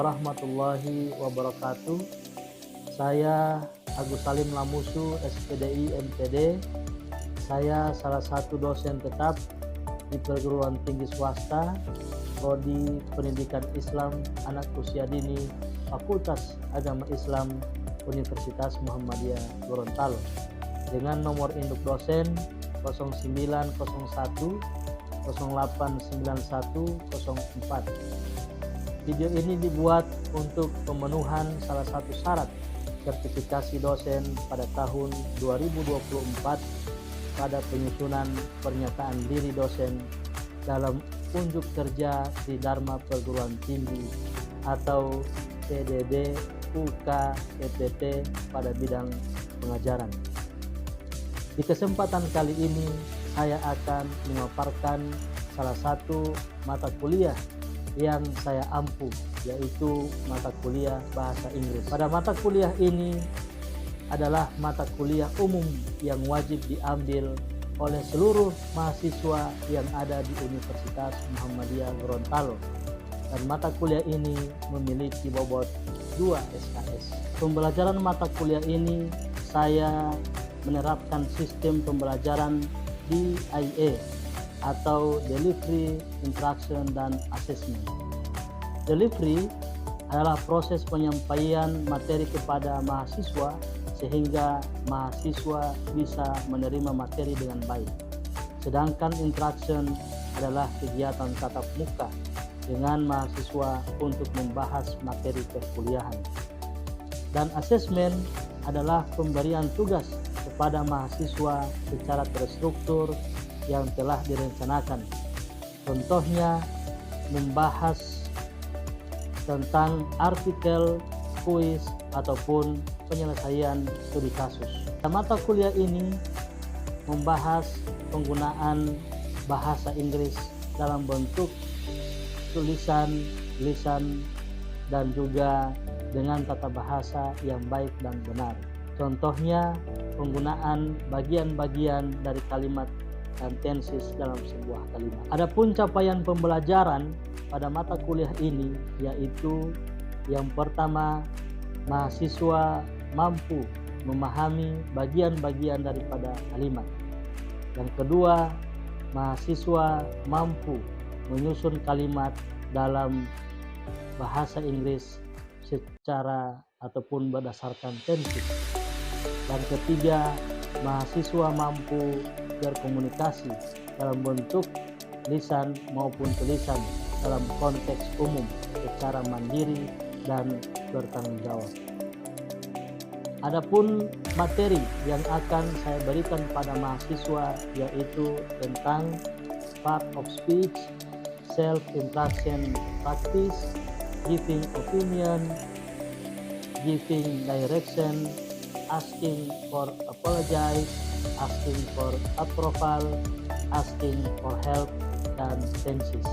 warahmatullahi wabarakatuh. Saya Agus Salim Lamusu, SPDI MPD. Saya salah satu dosen tetap di perguruan tinggi swasta, Prodi Pendidikan Islam Anak Usia Dini, Fakultas Agama Islam, Universitas Muhammadiyah Gorontalo, dengan nomor induk dosen 0901 089104. Video ini dibuat untuk pemenuhan salah satu syarat sertifikasi dosen pada tahun 2024 pada penyusunan pernyataan diri dosen dalam unjuk kerja di Dharma Perguruan Tinggi atau PDD UK EPT pada bidang pengajaran. Di kesempatan kali ini saya akan memaparkan salah satu mata kuliah yang saya ampu, yaitu mata kuliah Bahasa Inggris. Pada mata kuliah ini adalah mata kuliah umum yang wajib diambil oleh seluruh mahasiswa yang ada di Universitas Muhammadiyah Gorontalo, dan mata kuliah ini memiliki bobot 2 SKS. Pembelajaran mata kuliah ini saya menerapkan sistem pembelajaran DIA atau Delivery, Interaction, dan Assessment. Delivery adalah proses penyampaian materi kepada mahasiswa sehingga mahasiswa bisa menerima materi dengan baik. Sedangkan interaction adalah kegiatan tatap muka dengan mahasiswa untuk membahas materi perkuliahan. Dan assessment adalah pemberian tugas kepada mahasiswa secara terstruktur yang telah direncanakan. Contohnya membahas tentang artikel, kuis, ataupun penyelesaian studi kasus. Mata kuliah ini membahas penggunaan bahasa Inggris dalam bentuk tulisan, lisan, dan juga dengan tata bahasa yang baik dan benar. Contohnya penggunaan bagian-bagian dari kalimat dan tenses dalam sebuah kalimat. Adapun capaian pembelajaran pada mata kuliah ini yaitu yang pertama, mahasiswa mampu memahami bagian-bagian daripada kalimat. Yang kedua, mahasiswa mampu menyusun kalimat dalam bahasa Inggris secara ataupun berdasarkan tenses. Dan ketiga, mahasiswa mampu berkomunikasi dalam bentuk lisan maupun tulisan dalam konteks umum secara mandiri dan bertanggung jawab. Adapun materi yang akan saya berikan pada mahasiswa yaitu tentang part of speech, self-interaction practice, giving opinion, giving direction, asking for apologize, asking for approval, asking for help, dan tenses.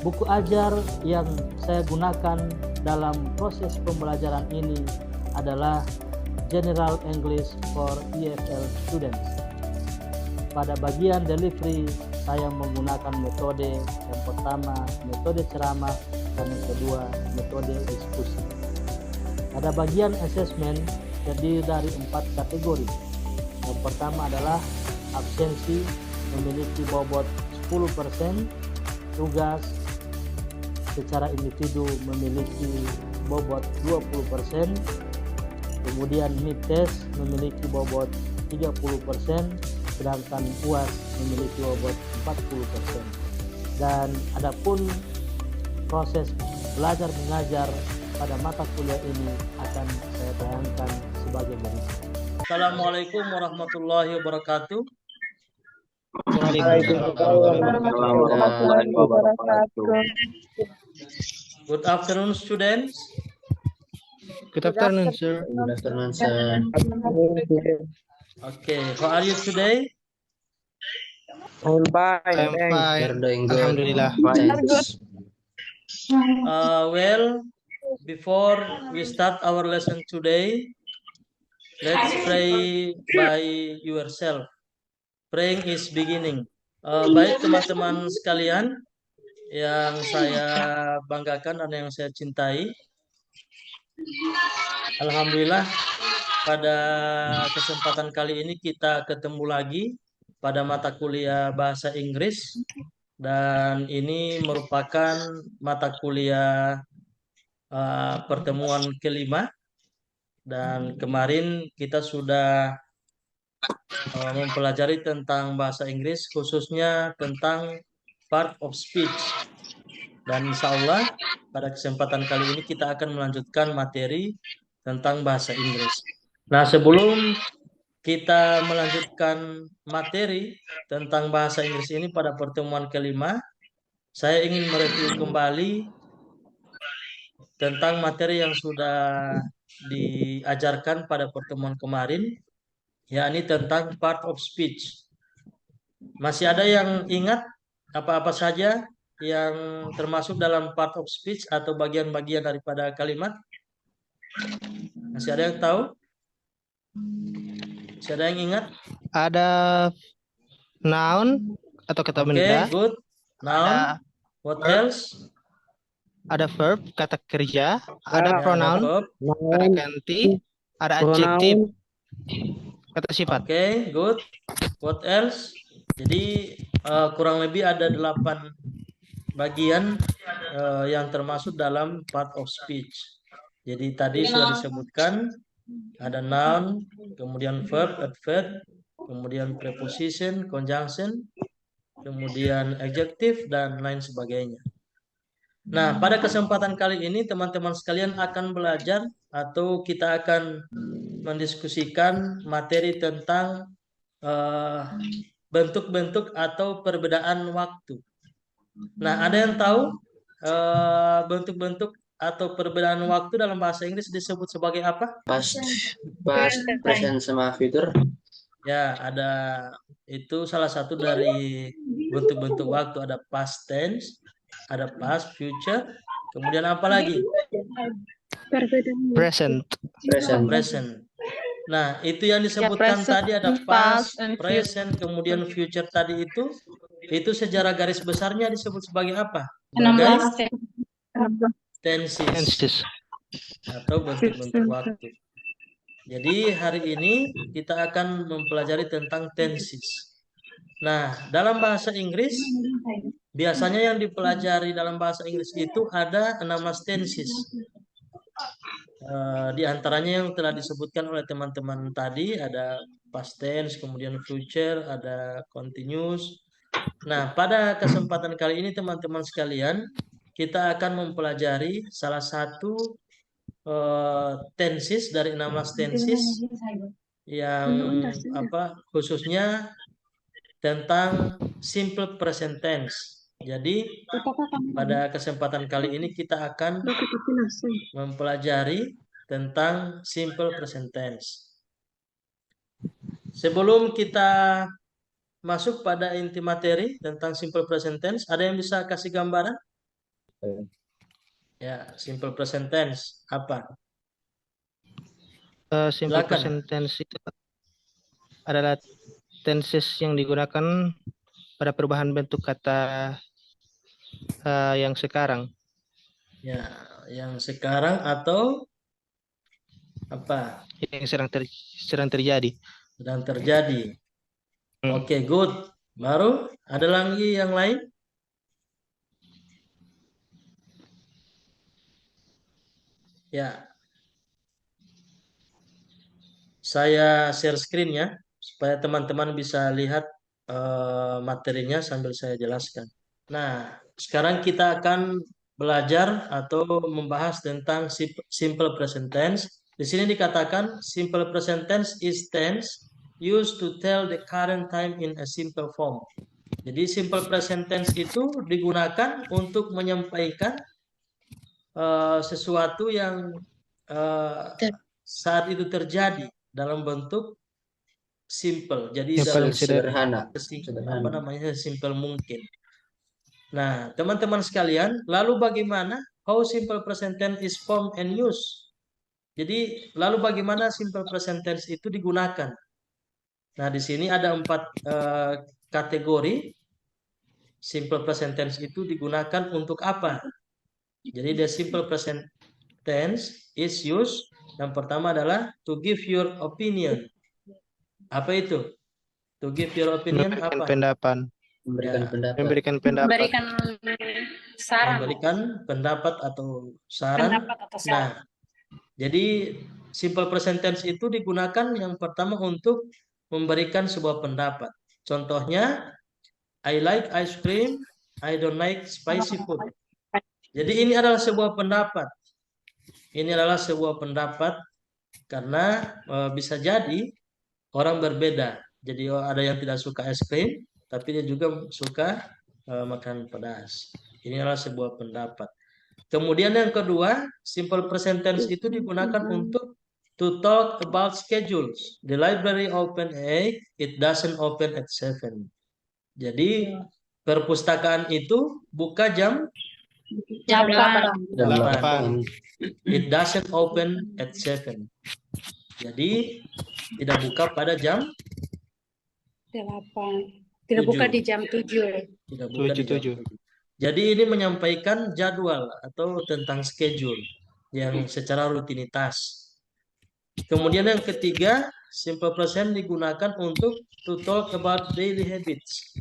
Buku ajar yang saya gunakan dalam proses pembelajaran ini adalah General English for EFL Students. Pada bagian delivery, saya menggunakan metode yang pertama, metode ceramah, dan yang kedua, metode diskusi. Pada bagian assessment terdiri dari 4 kategori. Yang pertama adalah absensi, memiliki bobot 10%, tugas secara individu memiliki bobot 20%, kemudian mid test memiliki bobot 30%, sedangkan UAS memiliki bobot 40%. Dan adapun proses belajar mengajar pada mata kuliah ini akan saya tayangkan sebagai berikut. Assalamualaikum warahmatullahi wabarakatuh. Good afternoon, students. Good afternoon, sir. Good afternoon, sir. Okay, how are you today? I'm fine. We're doing good. Alhamdulillah. Thanks. Well, before we start our lesson today, let's pray by yourself. Praying is beginning. Baik teman-teman sekalian, yang saya banggakan dan yang saya cintai. Alhamdulillah pada kesempatan kali ini kita ketemu lagi pada mata kuliah bahasa Inggris dan ini merupakan mata kuliah pertemuan kelima dan kemarin kita sudah mempelajari tentang bahasa Inggris khususnya tentang part of speech dan insya Allah pada kesempatan kali ini kita akan melanjutkan materi tentang bahasa Inggris. Nah, sebelum kita melanjutkan materi tentang bahasa Inggris ini pada pertemuan kelima, saya ingin mereview kembali tentang materi yang sudah diajarkan pada pertemuan kemarin, yakni tentang part of speech. Masih ada yang ingat apa-apa saja yang termasuk dalam part of speech atau bagian-bagian daripada kalimat? Masih ada yang tahu? Masih ada yang ingat? Ada noun atau kata Oke, benda. good. Noun. What else? Ada verb, kata kerja. Ada Ya, ada pronoun, verb. kata ganti. Ada adjektif, kata sifat. Oke, good. What else? Jadi kurang lebih ada 8 bagian yang termasuk dalam part of speech. Jadi tadi sudah disebutkan ada noun, kemudian verb, adverb, kemudian preposition, conjunction, kemudian adjective dan lain sebagainya. Nah, pada kesempatan kali ini teman-teman sekalian akan belajar atau kita akan mendiskusikan materi tentang bentuk-bentuk atau perbedaan waktu. Nah, ada yang tahu bentuk-bentuk atau perbedaan waktu dalam bahasa Inggris disebut sebagai apa? Past, present sama future. Ya, ada itu salah satu dari bentuk-bentuk waktu. Ada past tense, ada past, future, kemudian apa lagi? Present. Present. Nah, itu yang disebutkan tadi ada past, present, kemudian future tadi itu secara garis besarnya disebut sebagai apa? Sebagai tenses atau bentuk-bentuk waktu. Jadi hari ini kita akan mempelajari tentang tenses. Nah, dalam bahasa Inggris biasanya yang dipelajari dalam bahasa Inggris itu ada 16 tenses. Di antaranya yang telah disebutkan oleh teman-teman tadi ada past tense, kemudian future, ada continuous. Nah, pada kesempatan kali ini teman-teman sekalian, kita akan mempelajari salah satu tenses dari 16 tenses yang khususnya tentang simple present tense. Jadi pada kesempatan kali ini kita akan mempelajari tentang simple present tense. Sebelum kita masuk pada inti materi tentang simple present tense, ada yang bisa kasih gambaran? Ya, simple present tense apa? Simple Silakan. present tense itu adalah tenses yang digunakan pada perubahan bentuk kata yang sekarang. Ya, yang sekarang atau apa? Yang sedang terjadi. Sedang terjadi. Oke, good. Baru ada lagi yang lain? Ya. Saya share screen ya, supaya teman-teman bisa lihat materinya sambil saya jelaskan. Nah, sekarang kita akan belajar atau membahas tentang simple present tense. Di sini dikatakan simple present tense is tense used to tell the current time in a simple form. Jadi simple present tense itu digunakan untuk menyampaikan sesuatu yang saat itu terjadi dalam bentuk simple. Jadi dalam sederhana. apa namanya simple mungkin. Nah, teman-teman sekalian, lalu bagaimana how simple present tense is formed and used? Jadi, lalu bagaimana simple present tense itu digunakan? Nah, di sini ada 4 kategori. simple present tense itu digunakan untuk apa? Jadi the simple present tense is used. Yang pertama adalah to give your opinion. Apa itu? To give your opinion Memberikan apa? pendapat. Memberikan Ya, pendapat. Memberikan pendapat. Memberikan saran. memberikan pendapat atau saran. Pendapat atau saran. Nah, jadi simple present tense itu digunakan yang pertama untuk memberikan sebuah pendapat. Contohnya, I like ice cream, I don't like spicy food. Jadi ini adalah sebuah pendapat. Ini adalah sebuah pendapat karena bisa jadi orang berbeda. Jadi ada yang tidak suka es krim, tapi dia juga suka makan pedas. Ini adalah sebuah pendapat. Kemudian yang kedua, simple present tense itu digunakan untuk to talk about schedules. The library open at 8, it doesn't open at 7. Jadi perpustakaan itu buka jam Jam 8. Jam 8. 8. It doesn't open at 7. Jadi tidak buka pada jam 8. Tidak buka di jam 7. tidak buka di jam 7. 7. Jadi ini menyampaikan jadwal atau tentang schedule yang secara rutinitas. Kemudian yang ketiga, simple present digunakan untuk to talk about daily habits.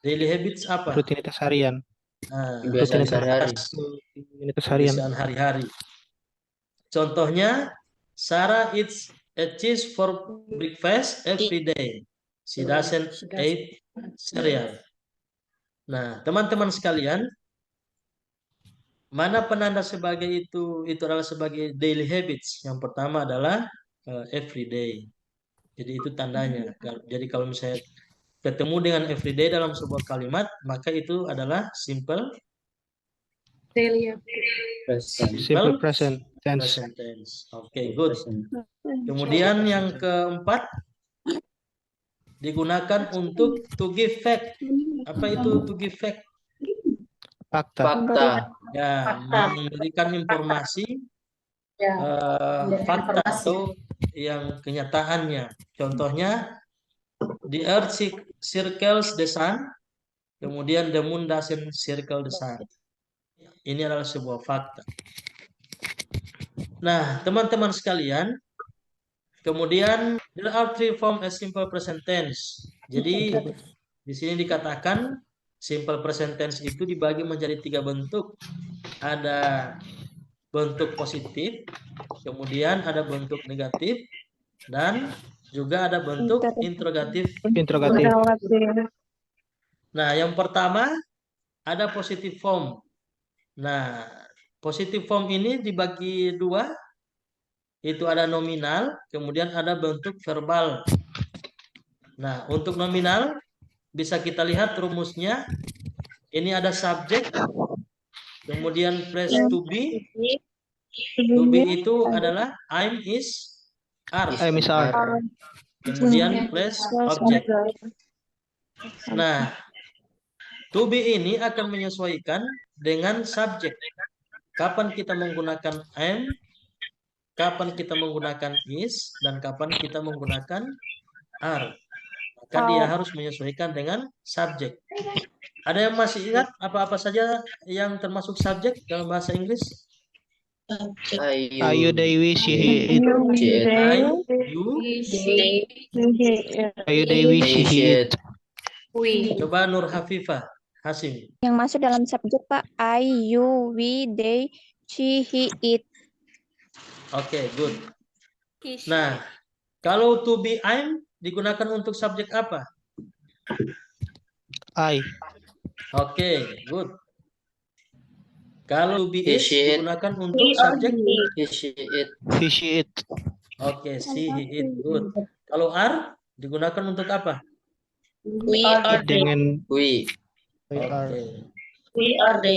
Daily habits apa? Rutinitas harian. Nah, Kebiasaan sehari-hari. Rutinitas harian. kebiasaan hari-hari. Contohnya, Sarah eats a cheese for breakfast every day. She doesn't eat cereal. Nah, teman-teman sekalian, mana penanda sebagai itu adalah sebagai daily habits. Yang pertama adalah everyday. Jadi itu tandanya. Jadi kalau misalnya ketemu dengan everyday dalam sebuah kalimat, maka itu adalah simple Daily. Present. Simple present tense. present tense. Oke, good. Present. Kemudian yang keempat digunakan untuk to give fact. Apa itu to give fact? Fakta. Fakta. Ya, memberikan informasi Ya. fakta Informasi. atau yang kenyataannya. Contohnya, the earth circles the sun, kemudian the moon doesn't circle the sun. Ini adalah sebuah fakta. Nah, teman-teman sekalian, kemudian there are three forms as simple present tense. Jadi di sini dikatakan simple present tense itu dibagi menjadi 3 bentuk. Ada bentuk positif, kemudian ada bentuk negatif, dan juga ada bentuk interrogatif. Interrogatif. Nah, yang pertama ada positive form. Nah, positive form ini dibagi 2. Itu ada nominal, kemudian ada bentuk verbal. Nah, untuk nominal bisa kita lihat rumusnya. Ini ada subjek, kemudian phrase to be. To be itu adalah I'm, is, are. I'm, is, are. Kemudian plus object. Nah, to be ini akan menyesuaikan dengan subjek. Kapan kita menggunakan am, kapan kita menggunakan is, dan kapan kita menggunakan are. Maka dia harus menyesuaikan dengan subjek. Ada yang masih ingat apa-apa saja yang termasuk subjek dalam bahasa Inggris? Ayu, Dewi, she, he, it. I, you. Ayu, Dewi, she, he, it. We. Coba Nur Hafifah, Hasim. Yang masuk dalam subjek, Pak. I, you, we, they, she, he, it. Oke, good. Nah, kalau to be I'm digunakan untuk subjek apa? I. Oke, good. Kalau to be is He, she, it. digunakan untuk subjek? He, she, it. He, she, it. Oke, she, he, it, good. Kalau are digunakan untuk apa? We are they. Dengan We. we are. Oke, We are they.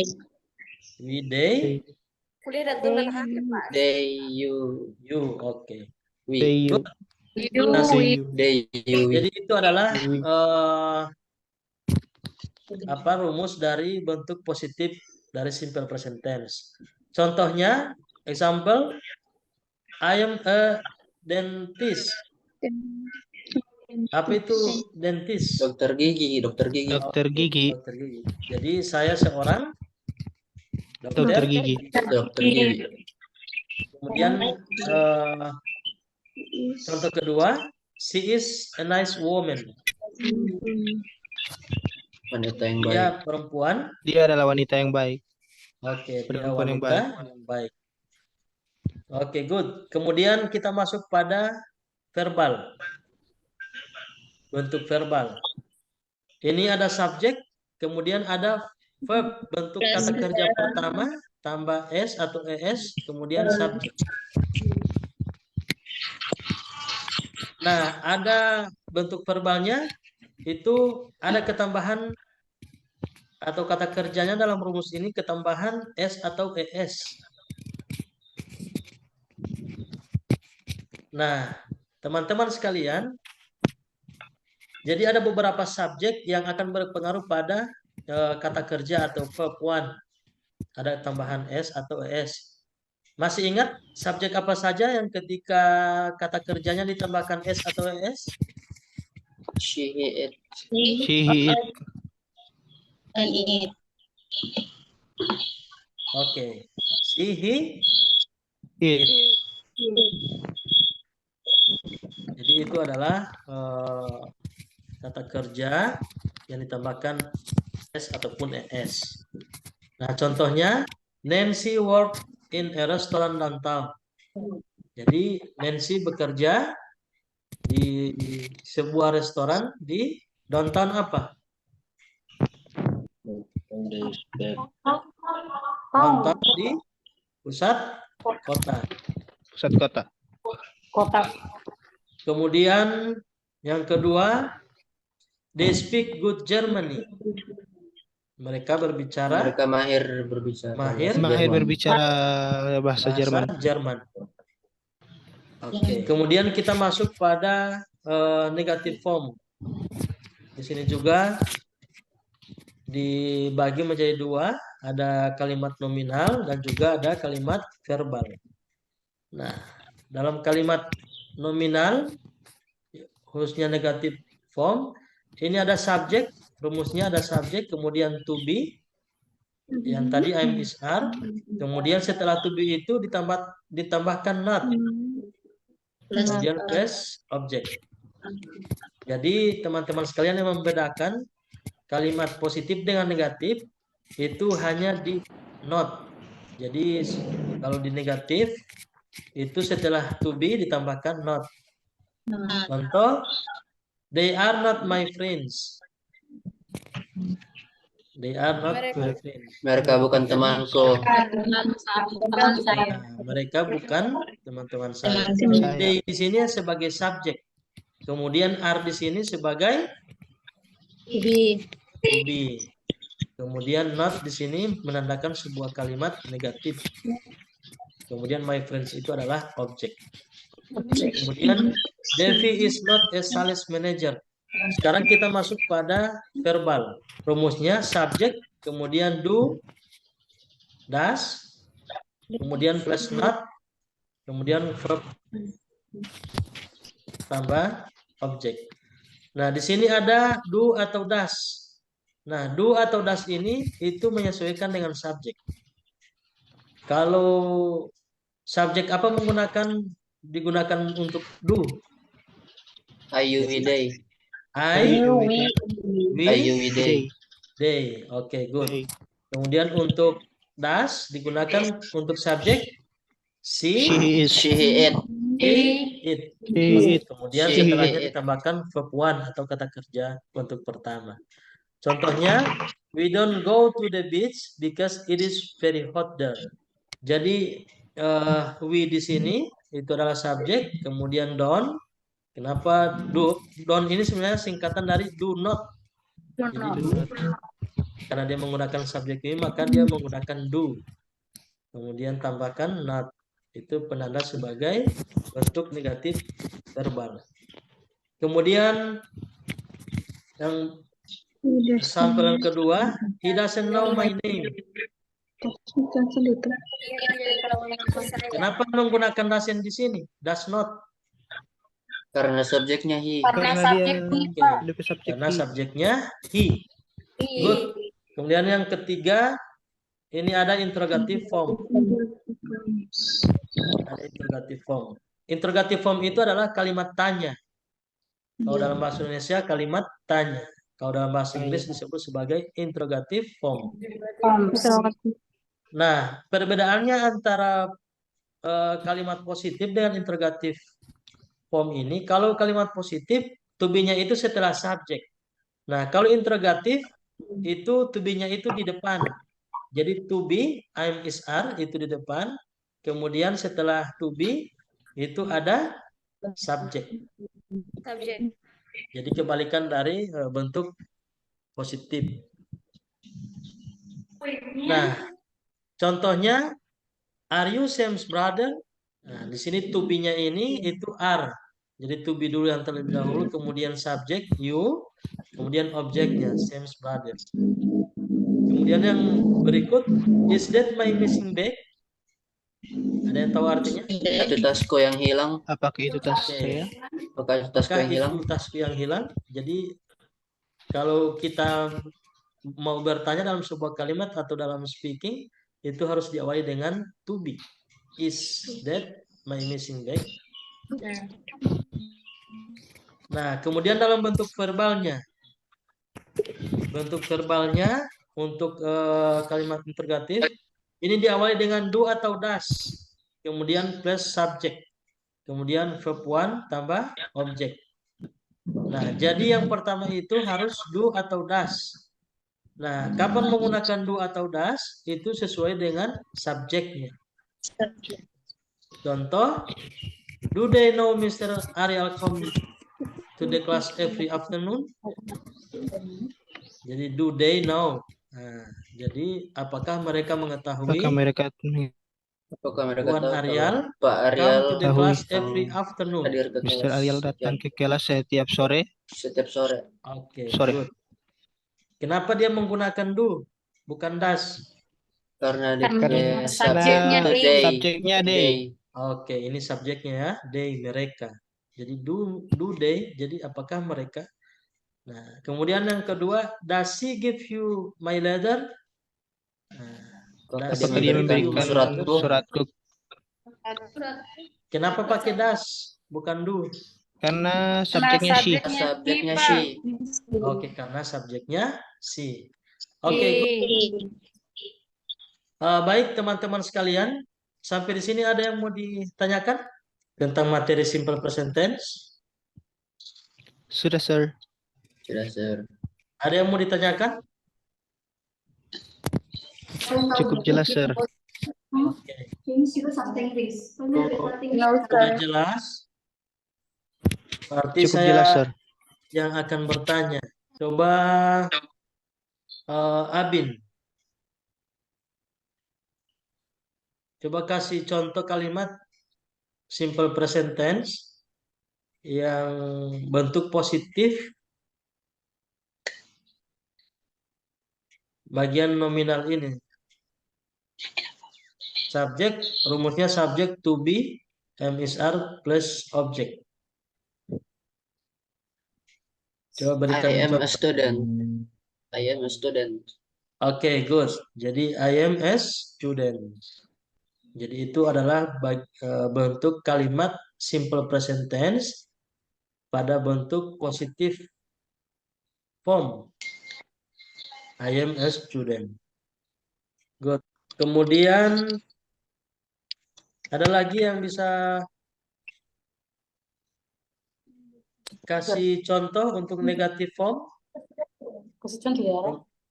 we, they, Kuliah dan tunan hati, Pak. They, you. you. Oke. We. They, you. You, Nah, we. They, you. We. Jadi itu adalah rumus dari bentuk positif dari simple present tense. Contohnya, example, I am a dentist. Apa itu dentist? Dokter gigi, dokter gigi. Dokter gigi. Dokter gigi. Jadi saya seorang Dokter gigi. Dokter gigi. Kemudian contoh kedua, she is a nice woman. Wanita yang baik. Dia perempuan. Dia adalah wanita yang baik. Oke, dia Perempuan yang wanita yang baik. Oke, good. Kemudian kita masuk pada verbal. Bentuk verbal. Ini ada subjek, kemudian ada verb. Bentuk kata kerja pertama, tambah S atau ES, kemudian subjek. Nah, ada bentuk verbalnya, itu ada ketambahan atau kata kerjanya dalam rumus ini ketambahan S atau ES. Nah, teman-teman sekalian, jadi ada beberapa subjek yang akan berpengaruh pada kata kerja atau verb one. Ada tambahan S atau ES. Masih ingat subjek apa saja yang ketika kata kerjanya ditambahkan S atau ES? She, it. She, it. Oke. She, he, It. Jadi itu adalah kata kerja yang ditambahkan S ataupun ES. Nah, contohnya Nancy work in a restaurant downtown. Jadi Nancy bekerja di sebuah restoran di downtown apa? Downtown di pusat kota. Pusat kota. Kemudian yang kedua, they speak good Germany. Mereka berbicara Mereka mahir berbicara. Mahir berbicara bahasa Jerman. Jerman. Oke. Kemudian kita masuk pada negative form. Di sini juga dibagi menjadi dua, ada kalimat nominal dan juga ada kalimat verbal. Nah, dalam kalimat nominal, khususnya negative form, ini ada subjek, rumusnya ada subjek, kemudian to be, yang tadi am is are, kemudian setelah to be itu ditambahkan not, kemudian plus object. Jadi teman-teman sekalian yang membedakan kalimat positif dengan negatif itu hanya di not. Jadi kalau di negatif itu setelah to be ditambahkan not. Contoh, they are not my friends. They are not my friends. Mereka bukan temanku. Nah, mereka bukan teman-teman saya. They di sini sebagai subjek. Kemudian are di sini sebagai to be. Kemudian not di sini menandakan sebuah kalimat negatif. Kemudian my friends itu adalah objek. Kemudian Devi is not a sales manager. Sekarang kita masuk pada verbal. Rumusnya subjek, kemudian do, does, kemudian plus not, kemudian verb tambah objek. Nah, di sini ada do atau does. Nah, do atau does ini itu menyesuaikan dengan subjek. Kalau subjek apa digunakan untuk do? I, you, we, they. They. Oke, good. Kemudian untuk does digunakan untuk subjek she, it. Kemudian setelahnya ditambahkan verb one atau kata kerja untuk pertama. Contohnya, we don't go to the beach because it is very hot there. Jadi we di sini itu adalah subjek, kemudian don't. Kenapa do? Don't ini sebenarnya singkatan dari do not. Jadi do not. Karena dia menggunakan subjek ini, maka dia menggunakan do. Kemudian tambahkan not. Itu penanda sebagai bentuk negatif verbal. Kemudian yang sampel yang kedua, he doesn't know my name. Kenapa menggunakan doesn't di sini? Does not. Karena subjeknya he. Karena Karena subjek dia he, Oke, Pak. lebih subjek karena he. subjeknya he. Good. Kemudian yang ketiga, ini ada interrogative form. Ada interrogative form. Interrogative form itu adalah kalimat tanya. Kalau dalam bahasa Indonesia kalimat tanya. Kalau dalam bahasa Inggris disebut sebagai interrogative form. Nah, perbedaannya antara kalimat positif dengan interrogative form ini, kalau kalimat positif, to be-nya itu setelah subjek. Nah, kalau interrogatif, itu to be-nya itu di depan. Jadi to be, I'm, is, are, itu di depan. Kemudian setelah to be, itu ada subjek. Subjek. Jadi kebalikan dari bentuk positif. Nah, contohnya, are you Sam's brother? Nah, di sini to be-nya ini itu are. Jadi to be dulu yang terlebih dahulu, kemudian subjek you, kemudian objeknya Sam's brother. Kemudian yang berikut, is that my missing bag? Ada yang tahu artinya? Itu tasku yang hilang. Apakah itu tas Oke. saya? Apakah itu tasku Apakah yang hilang? itu tasku yang hilang? Jadi kalau kita mau bertanya dalam sebuah kalimat atau dalam speaking, itu harus diawali dengan to be. Is that my missing bag? Nah, kemudian dalam bentuk verbalnya. Bentuk verbalnya untuk kalimat interrogatif ini diawali dengan do atau does. Kemudian plus subject. Kemudian verb one tambah objek. Nah, jadi yang pertama itu harus do atau does. Nah, kapan menggunakan do atau does? Itu sesuai dengan subjeknya. Contoh, do they know Mr. Ariel come to the class every afternoon? Jadi do they know? Nah, jadi apakah mereka mengetahui Apakah mereka Apakah mereka Tuan tahu Ariel kalau Pak come Ariel to the tahu class every afternoon? hadir ke Mr. kelas Ariel datang ke kelas setiap sore? setiap sore? Oke, Sore. good. Kenapa dia menggunakan do, bukan does? Karena Karena subjeknya subjeknya day. Subjeknya day. Oke, ini subjeknya ya, they, mereka. Jadi do they, jadi apakah mereka? Nah, kemudian yang kedua, does she give you my letter? Nah, Apakah does dia Apakah dia memberikan memberikan suratku? suratku? Kenapa pakai does, bukan do? Karena subjeknya she. Subjeknya she. Oke, karena subjeknya she. Oke, good. Baik teman-teman sekalian, sampai di sini ada yang mau ditanyakan tentang materi simple present tense? Sudah, sir. Sudah, sir. Ada yang mau ditanyakan? Cukup jelas, sir. Oke. Sudah jelas? Berarti Cukup saya jelas, sir. yang akan bertanya. Coba Abin. Coba kasih contoh kalimat simple present tense yang bentuk positif bagian nominal ini. Subjek, rumusnya subjek to be, am is are plus object. Coba berikan I am a contoh. student. I am a student. Oke, good. Jadi I am a student. Jadi itu adalah bentuk kalimat simple present tense pada bentuk positif form. I am a student. Good. Kemudian ada lagi yang bisa kasih contoh untuk negatif form?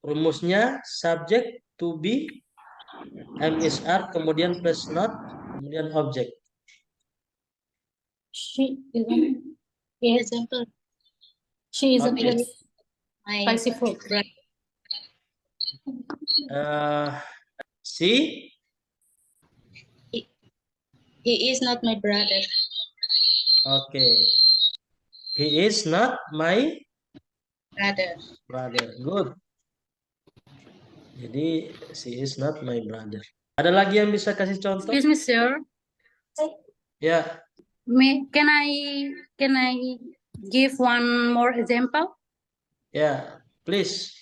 Rumusnya subject to be, am is are, kemudian plus not, kemudian object. She isn't. Example. She isn't Okay. spicy food. Right. See? He is not my brother. Okay. He is not my Brother. Good. Jadi she is not my brother. Ada lagi yang bisa kasih contoh? Excuse me, sir. Ya. Can I give one more example? Yeah, please.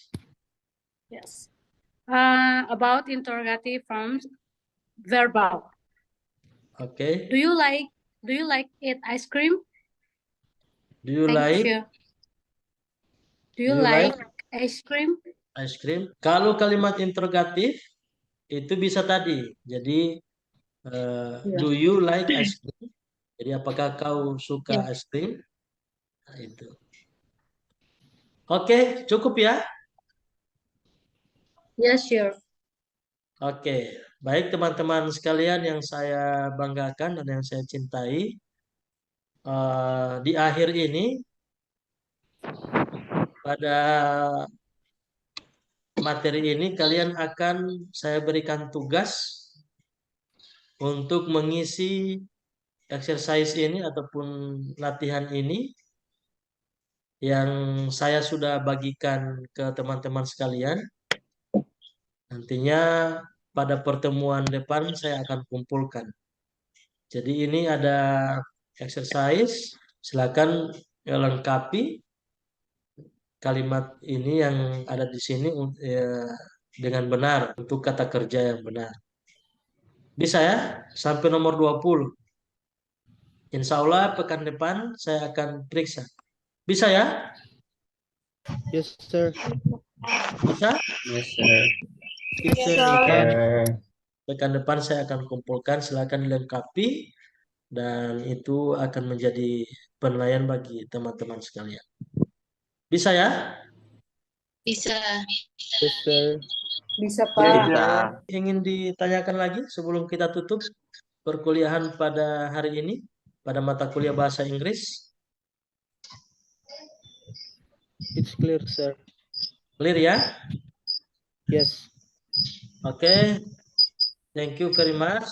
Yes. About interrogative forms, verbal. Okay. Do you like eat ice cream? Do you Thank like you. Do do you you like like ice cream? ice cream? Kalau kalimat interrogatif itu bisa tadi. Jadi do you like ice cream? Jadi apakah kau suka Yeah. ice cream? Nah, itu. Oke, cukup ya. Yes, sure. Oke, baik teman-teman sekalian yang saya banggakan dan yang saya cintai. Di akhir ini pada materi ini kalian akan saya berikan tugas untuk mengisi exercise ini ataupun latihan ini yang saya sudah bagikan ke teman-teman sekalian. Nantinya pada pertemuan depan saya akan kumpulkan. Jadi ini ada exercise, silakan lengkapi kalimat ini yang ada di sini dengan benar untuk kata kerja yang benar. Bisa ya? Sampai nomor 20. Insya Allah pekan depan saya akan periksa. Bisa ya? Yes, sir. Bisa? Yes, sir. Yes, sir. Sir. Pekan depan saya akan kumpulkan, silakan dilengkapi dan itu akan menjadi penilaian bagi teman-teman sekalian. Bisa ya? Bisa. Yes, sir. Bisa, Pak. Ingin ditanyakan lagi sebelum kita tutup perkuliahan pada hari ini pada mata kuliah bahasa Inggris? It's clear, sir. Clear ya? Yes. Okay. Thank you very much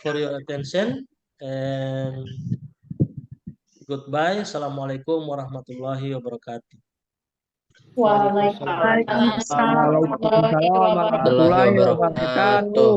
for your attention and goodbye. Assalamualaikum warahmatullahi wabarakatuh. Waalaikumsalam. Waalaikumsalam warahmatullahi wabarakatuh.